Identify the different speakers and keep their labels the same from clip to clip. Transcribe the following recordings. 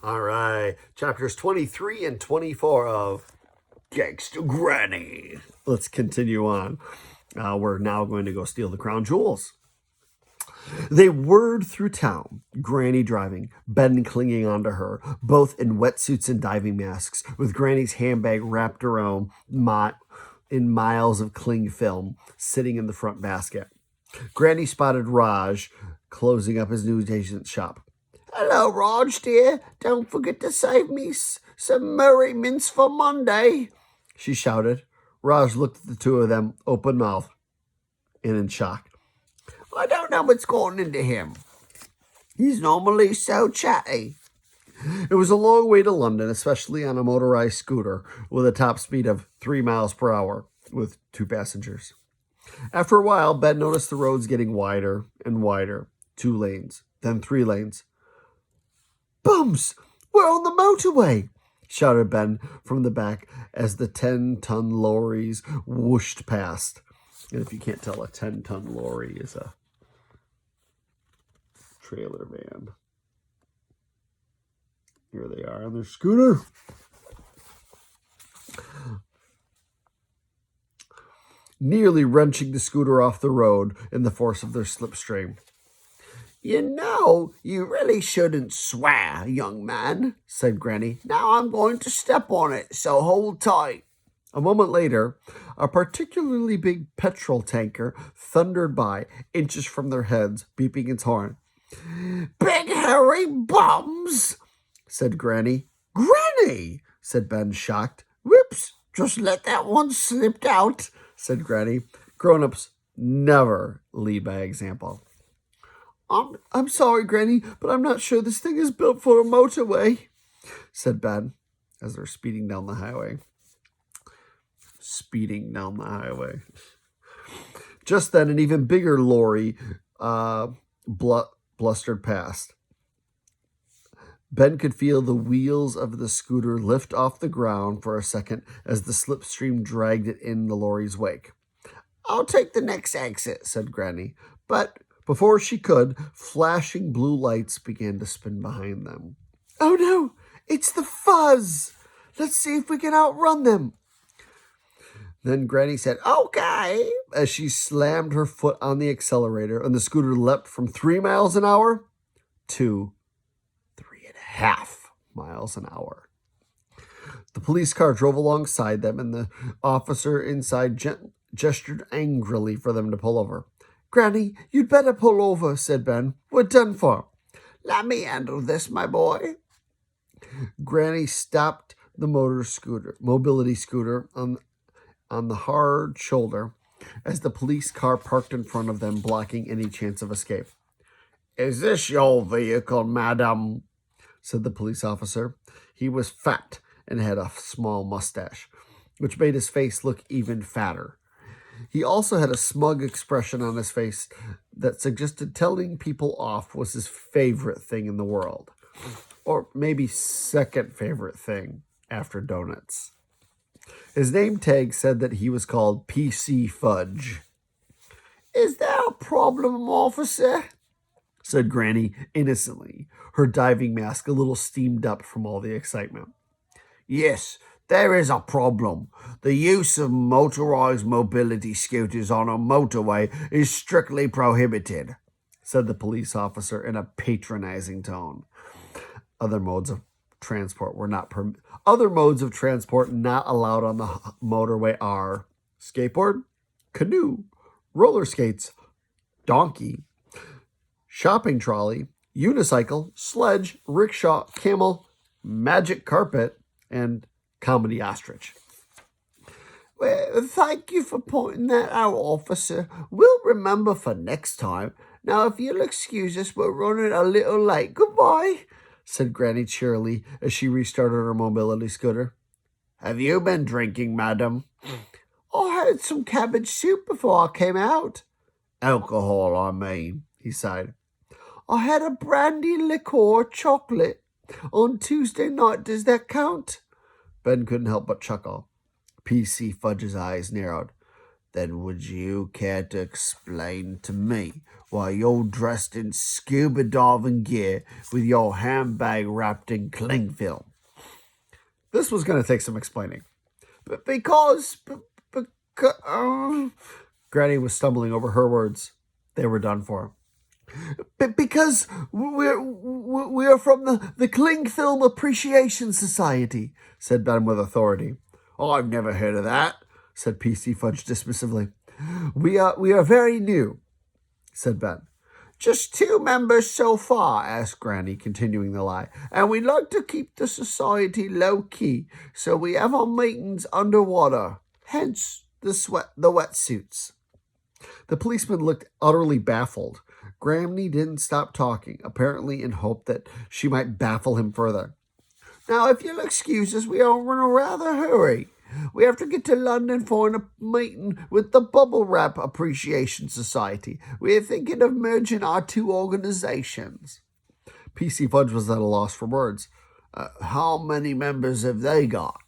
Speaker 1: All right, chapters 23 and 24 of Gangsta Granny. Let's continue on. We're now going to go steal the crown jewels. They whirred through town, Granny driving, Ben clinging onto her, both in wetsuits and diving masks, with Granny's handbag wrapped around in miles of cling film sitting in the front basket. Granny spotted Raj closing up his newsagent shop. "Hello, Raj, dear. Don't forget to save me some Murray mince for Monday," she shouted. Raj looked at the two of them, open-mouthed and in shock. "I don't know what's gone into him. He's normally so chatty." It was a long way to London, especially on a motorized scooter with a top speed of 3 miles per hour with 2 passengers. After a while, Ben noticed the roads getting wider and wider. 2 lanes, then 3 lanes. "Bums! We're on the motorway!" shouted Ben from the back as the 10-ton lorries whooshed past. And if you can't tell, a 10-ton lorry is a trailer van. Here they are on their scooter. Nearly wrenching the scooter off the road in the force of their slipstream. "You know, you really shouldn't swear, young man," said Granny. "Now I'm going to step on it, so hold tight." A moment later, a particularly big petrol tanker thundered by, inches from their heads, beeping its horn. "Big hairy bums," said Granny. "Granny," said Ben, shocked. "Whoops, just let that one slip out," said Granny. Grown-ups never lead by example. I'm sorry, Granny, but I'm not sure this thing is built for a motorway," said Ben as they're speeding down the highway. Just then, an even bigger lorry blustered past. Ben could feel the wheels of the scooter lift off the ground for a second as the slipstream dragged it in the lorry's wake. "I'll take the next exit," said Granny, but before she could, flashing blue lights began to spin behind them. "Oh no, it's the fuzz! Let's see if we can outrun them." Then Granny said, "Okay," as she slammed her foot on the accelerator, and the scooter leapt from 3 miles an hour to 3.5 miles an hour. The police car drove alongside them, and the officer inside gestured angrily for them to pull over. "Granny, you'd better pull over," said Ben. "We're done for." "Let me handle this, my boy." Granny stopped the mobility scooter on the hard shoulder as the police car parked in front of them, blocking any chance of escape. "Is this your vehicle, madam?" said the police officer. He was fat and had a small mustache, which made his face look even fatter. He also had a smug expression on his face that suggested telling people off was his favorite thing in the world. Or maybe second favorite thing after donuts. His name tag said that he was called PC Fudge. "Is there a problem, officer?" said Granny innocently, her diving mask a little steamed up from all the excitement. "Yes, there is a problem. The use of motorized mobility scooters on a motorway is strictly prohibited," said the police officer in a patronizing tone. Other modes of transport not allowed on the motorway are skateboard, canoe, roller skates, donkey, shopping trolley, unicycle, sledge, rickshaw, camel, magic carpet, and comedy ostrich. "Well, thank you for pointing that out, officer. We'll remember for next time. Now, if you'll excuse us, we're running a little late. Goodbye," said Granny cheerily as she restarted her mobility scooter. "Have you been drinking, madam?" "I had some cabbage soup before I came out." "Alcohol, I mean," he sighed. "I had a brandy liqueur chocolate on Tuesday night. Does that count?" Ben couldn't help but chuckle. PC Fudge's eyes narrowed. Then would you care to explain to me why you're dressed in scuba diving gear with your handbag wrapped in cling film? This was going to take some explaining. Because Granny was stumbling over her words. They were done for. Because we're from the Cling Film Appreciation Society, said Ben with authority. Oh, I've never heard of that, said PC Fudge dismissively. We are very new, said Ben. Just 2 members so far, asked Granny, continuing the lie. And we like to keep the society low-key, so we have our meetings underwater. Hence the wetsuits. The policeman looked utterly baffled. Granny didn't stop talking, apparently in hope that she might baffle him further. Now, if you'll excuse us, we are in a rather hurry. We have to get to London for a meeting with the Bubble Wrap Appreciation Society. We are thinking of merging our 2 organizations. PC Fudge was at a loss for words. How many members have they got?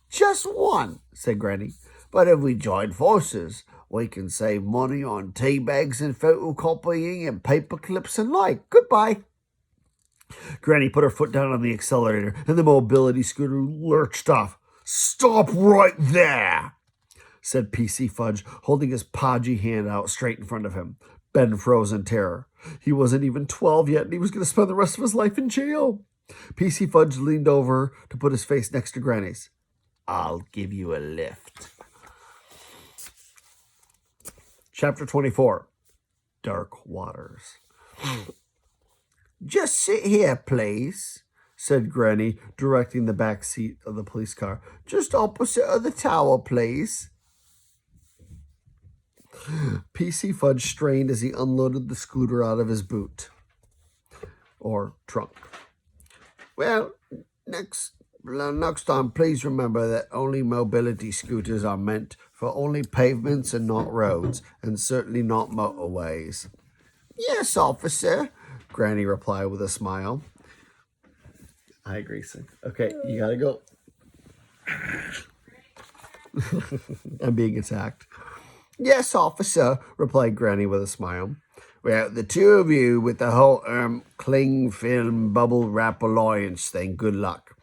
Speaker 1: Just 1, said Granny. But if we join forces, we can save money on tea bags and photocopying and paper clips and like. Goodbye. Granny put her foot down on the accelerator, and the mobility scooter lurched off. Stop right there, said PC Fudge, holding his podgy hand out straight in front of him. Ben froze in terror. He wasn't even 12 yet, and he was going to spend the rest of his life in jail. PC Fudge leaned over to put his face next to Granny's. I'll give you a lift. Chapter 24, Dark Waters. Just sit here, please, said Granny, directing the back seat of the police car. Just opposite of the tower, please. PC Fudge strained as he unloaded the scooter out of his boot. Or trunk. Well, next time, please remember that only mobility scooters are meant for only pavements and not roads, and certainly not motorways. Yes, officer, Granny replied with a smile. I agree, son. Okay, you gotta go. I'm being attacked. Yes, officer, replied Granny with a smile. Well, the 2 of you with the whole cling film bubble wrap alliance thing, good luck.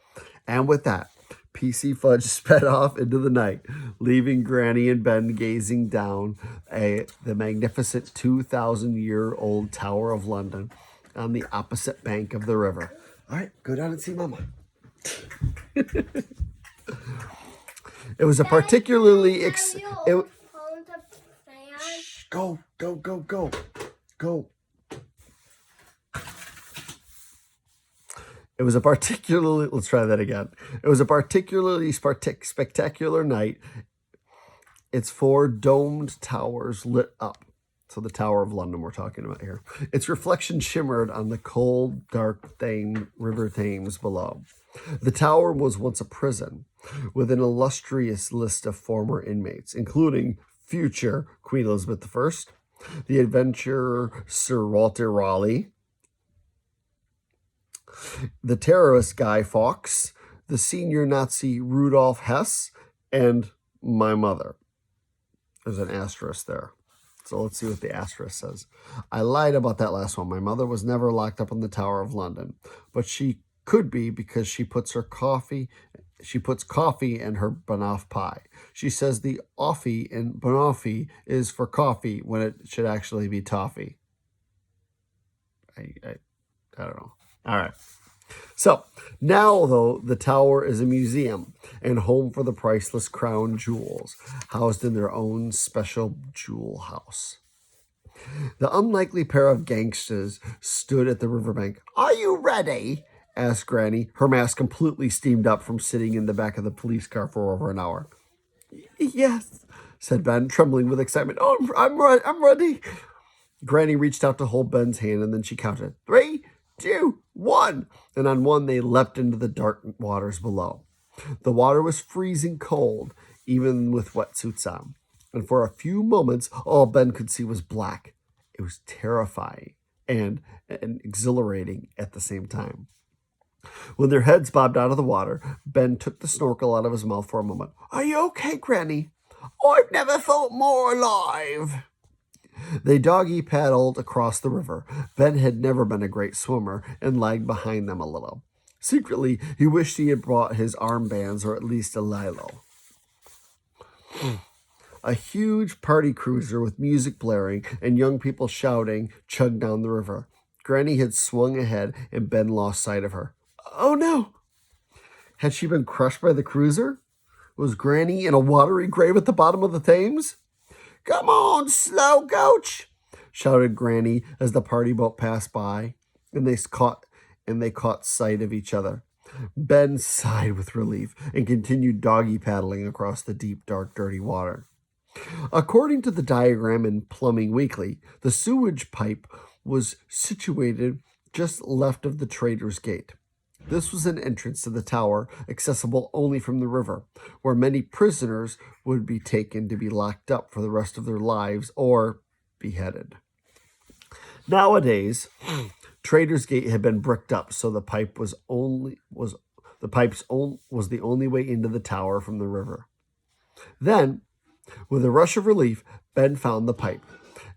Speaker 1: And with that, PC Fudge sped off into the night, leaving Granny and Ben gazing down the magnificent 2,000-year-old Tower of London on the opposite bank of the river. All right, go down and see Mama. It was a particularly Go. It was a particularly, let's try that again. It was a particularly spectacular night. Its 4 domed towers lit up. So the Tower of London we're talking about here. Its reflection shimmered on the cold, dark River Thames below. The tower was once a prison, with an illustrious list of former inmates, including future Queen Elizabeth I, the adventurer Sir Walter Raleigh, the terrorist Guy Fawkes, the senior Nazi Rudolf Hess, and my mother. There's an asterisk there. So let's see what the asterisk says. I lied about that last one. My mother was never locked up in the Tower of London, but she could be because she puts coffee in her banoffee pie. She says the offie in banoffee is for coffee when it should actually be toffee. I don't know. All right. So now, though, the tower is a museum and home for the priceless crown jewels, housed in their own special jewel house. The unlikely pair of gangsters stood at the riverbank. Are you ready? Asked Granny, her mask completely steamed up from sitting in the back of the police car for over an hour. Yes, said Ben, trembling with excitement. Oh, I'm ready. Granny reached out to hold Ben's hand, and then she counted 3, 2, 1. And on 1, they leapt into the dark waters below. The water was freezing cold, even with wetsuits on. And for a few moments, all Ben could see was black. It was terrifying and exhilarating at the same time. When their heads bobbed out of the water, Ben took the snorkel out of his mouth for a moment. Are you okay, Granny? I've never felt more alive. They doggy paddled across the river. Ben had never been a great swimmer and lagged behind them a little. Secretly, he wished he had brought his armbands or at least a lilo. A huge party cruiser with music blaring and young people shouting chugged down the river. Granny had swung ahead and Ben lost sight of her. Oh no! Had she been crushed by the cruiser? Was Granny in a watery grave at the bottom of the Thames? Come on, slow coach! Shouted Granny as the party boat passed by, and they caught sight of each other. Ben sighed with relief and continued doggy paddling across the deep, dark, dirty water. According to the diagram in Plumbing Weekly, the sewage pipe was situated just left of the Trader's Gate. This was an entrance to the tower, accessible only from the river, where many prisoners would be taken to be locked up for the rest of their lives or beheaded. Nowadays, Trader's Gate had been bricked up, so the pipe was the only way into the tower from the river. Then, with a rush of relief, Ben found the pipe.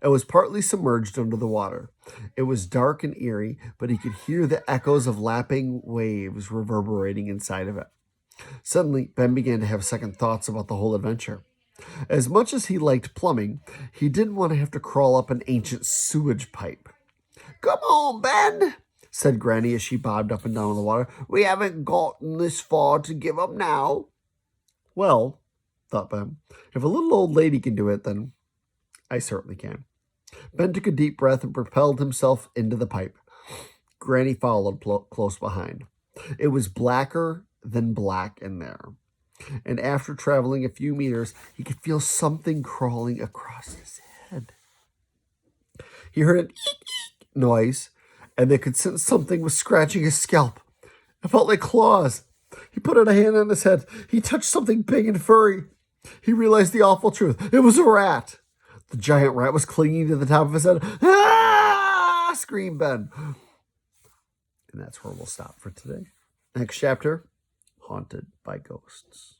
Speaker 1: It was partly submerged under the water. It was dark and eerie, but he could hear the echoes of lapping waves reverberating inside of it. Suddenly, Ben began to have second thoughts about the whole adventure. As much as he liked plumbing, he didn't want to have to crawl up an ancient sewage pipe. Come on, Ben, said Granny as she bobbed up and down in the water. We haven't gotten this far to give up now. Well, thought Ben, if a little old lady can do it, then I certainly can. Ben took a deep breath and propelled himself into the pipe. Granny followed close behind. It was blacker than black in there. And after traveling a few meters, he could feel something crawling across his head. He heard an eek noise, and they could sense something was scratching his scalp. It felt like claws. He put a hand on his head. He touched something big and furry. He realized the awful truth. It was a rat. The giant rat was clinging to the top of his head. Ah! Screamed Ben. And that's where we'll stop for today. Next chapter, Haunted by Ghosts.